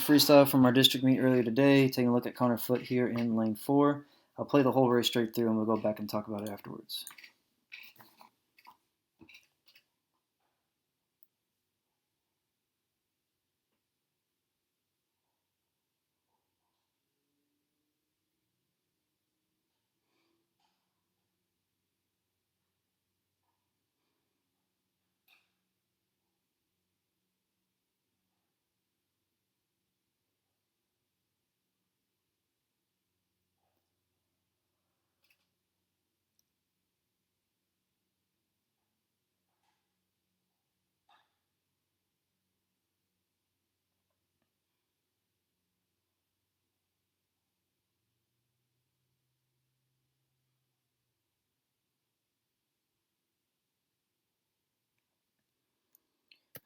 freestyle from our district meet earlier today, taking a look at Connor Foote here in lane 4. I'll play the whole race straight through and we'll go back and talk about it afterwards.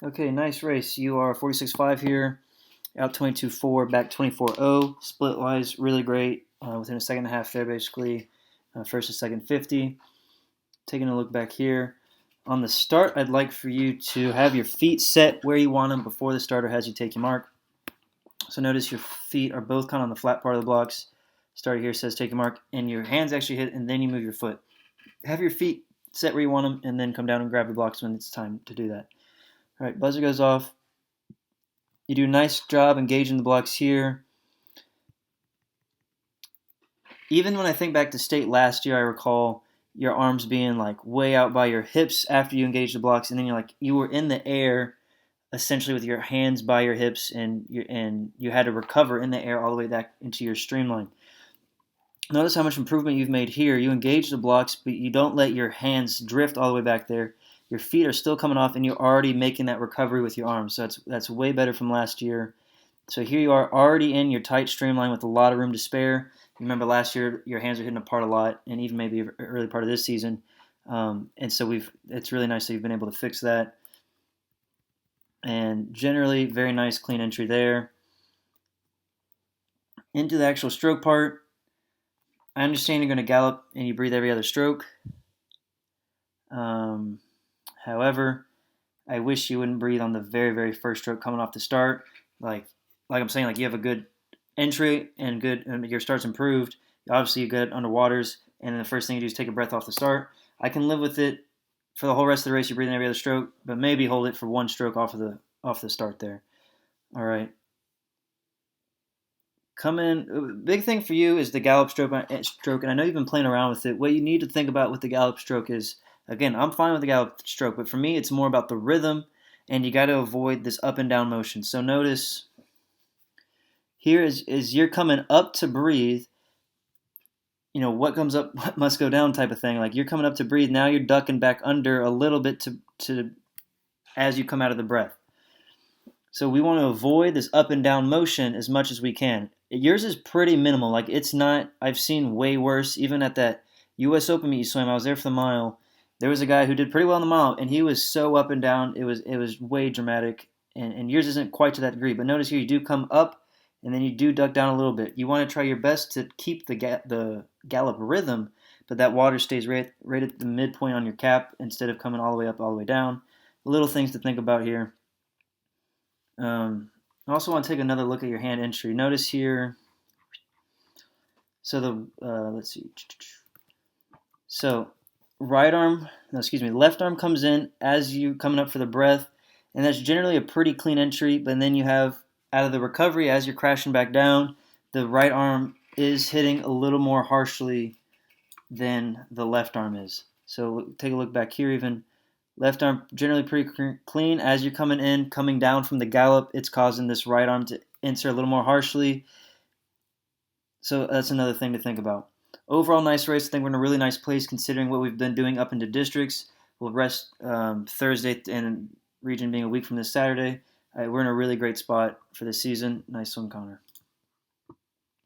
Okay, nice race. You are 46.5 here, out 22.4, back 24.0. Split-wise, really great. Within a second and a half there, basically. First and second 50. Taking a look back here. On the start, I'd like for you to have your feet set where you want them before the starter has you take your mark. So notice your feet are both kind of on the flat part of the blocks. Starter here says take your mark, and your hands actually hit, and then you move your foot. Have your feet set where you want them, and then come down and grab the blocks when it's time to do that. All right, buzzer goes off. You do a nice job engaging the blocks here. Even when I think back to state last year, I recall your arms being like way out by your hips after you engage the blocks, and then you were in the air essentially with your hands by your hips, and you had to recover in the air all the way back into your streamline. Notice how much improvement you've made here. You engage the blocks, but you don't let your hands drift all the way back there. Your feet are still coming off, and you're already making that recovery with your arms. So that's way better from last year. So here you are already in your tight streamline with a lot of room to spare. Remember last year your hands are hitting apart a lot, and even maybe early part of this season. And so it's really nice that you've been able to fix that. And generally, very nice clean entry there. Into the actual stroke part. I understand you're going to gallop and you breathe every other stroke. However, I wish you wouldn't breathe on the very, very first stroke coming off the start. Like I'm saying, like you have a good entry and your start's improved. Obviously, you're good underwaters, and then the first thing you do is take a breath off the start. I can live with it for the whole rest of the race. You're breathing every other stroke, but maybe hold it for one stroke off the start there. All right. Come in. Big thing for you is the gallop stroke, and I know you've been playing around with it. What you need to think about with the gallop stroke is, again, I'm fine with the gallop stroke, but for me, it's more about the rhythm, and you got to avoid this up and down motion. So notice here is you're coming up to breathe. You know, what comes up what must go down type of thing. Like you're coming up to breathe. Now you're ducking back under a little bit to as you come out of the breath. So we want to avoid this up and down motion as much as we can. Yours is pretty minimal. Like it's not, I've seen way worse. Even at that U.S. Open meet you swam, I was there for the mile. There was a guy who did pretty well in the mile, and he was so up and down. It was way dramatic, and yours isn't quite to that degree. But notice here, you do come up, and then you do duck down a little bit. You want to try your best to keep the gallop rhythm, but that water stays right at the midpoint on your cap instead of coming all the way up, all the way down. Little things to think about here. I also want to take another look at your hand entry. Notice here, so let's see. So left arm comes in as you coming up for the breath, and that's generally a pretty clean entry, but then you have, out of the recovery, as you're crashing back down, the right arm is hitting a little more harshly than the left arm is. So take a look back here even. Left arm generally pretty clean. As you're coming down from the gallop, it's causing this right arm to insert a little more harshly. So that's another thing to think about. Overall, nice race. I think we're in a really nice place considering what we've been doing up into districts. We'll rest Thursday and region being a week from this Saturday. We're in a really great spot for this season. Nice swim, Connor.